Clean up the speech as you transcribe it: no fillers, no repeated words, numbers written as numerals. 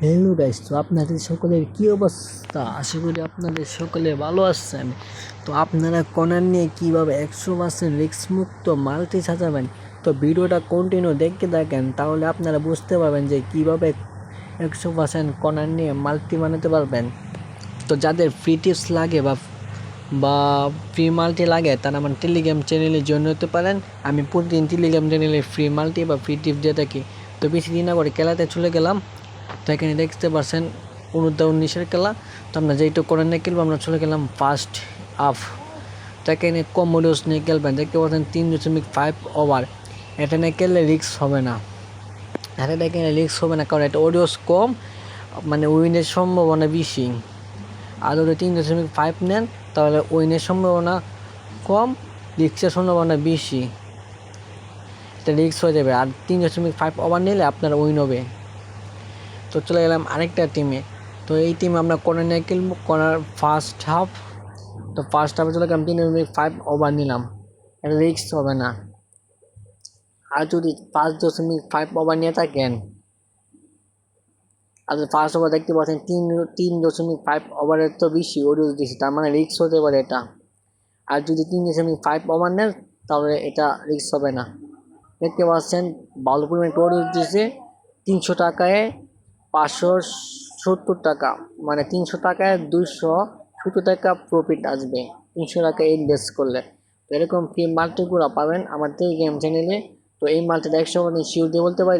Hello guys, তো আপনাদের সকলের কী অবস্থা? আশা করি আপনাদের সকলে ভালো আছেন। তো আপনারা কর্নার নিয়ে কীভাবে 100% রিস্ক মুক্ত মাল্টি সাজাবেন, তো ভিডিওটা কন্টিনিউ দেখতে থাকেন, তাহলে আপনারা বুঝতে পারবেন যে কীভাবে 100% কর্নার নিয়ে মাল্টি বানাতে পারবেন। তো যাদের ফ্রি টিপস লাগে বা ফ্রি মাল্টি লাগে তারা আমার টেলিগ্রাম চ্যানেলে জয়েন হতে পারেন। আমি প্রতিদিন টেলিগ্রাম চ্যানেলে ফ্রি মাল্টি বা ফ্রি টিপস দিয়ে থাকি। তো বেশি দিন না করে খেলাতে চলে গেলাম। তো এখানে দেখতে পাচ্ছেন 19 খেলা। তো আমরা যেইটা করে নিয়ে খেলবো, আমরা চলে গেলাম ফার্স্ট হাফ। তো এখানে কম মডিউস নিয়ে খেলবেন, দেখতে পাচ্ছেন 3.5 ওভার। এটা নিয়ে খেললে রিস্ক হবে না, এখানে রিস্ক হবে না, কারণ এটা অডিওস কম, মানে উইনের সম্ভাবনা বেশি। আর যদি 3.5 নেন তাহলে উইনের সম্ভাবনা কম, রিস্কের সম্ভাবনা বেশি, এটা রিস্ক হয়ে যাবে। আর 3.5 ওভার নিলে আপনার উইন হবে। তো চলে গেলাম আরেকটা টিমে। তো এই টিমে আমরা কর্নার নিয়ে খেলবো, কর্নার ফার্স্ট হাফ। তো ফার্স্ট হাফে চলে গেলাম 3.5 ওভার নিলাম, এটা রিস্ক হবে না। আর যদি 5.5 ওভার নিয়ে থাকেন, আর ফার্স্ট ওভার দেখতে পাচ্ছেন 3.5 ওভারের তো বেশি ওডিওস দিচ্ছি, তার মানে রিস্ক হতে পারে এটা। আর যদি 3.5 ওভার নেন তাহলে এটা রিস্ক হবে না। দেখতে পাচ্ছেন ভালো পরিমাণে ওডিওস দিচ্ছে। 300 টাকায় 570 টাকা, মানে 300 টাকায় 270 টাকা প্রফিট আসবে 300 টাকা ইনভেস্ট করলে। তো এরকম ফ্রি মাল্টিগুলো পাবেন আমার টেলিগ্রাম চ্যানেলে। তো এই মাল্টিটা 100% শিওর দিয়ে বলতে পারি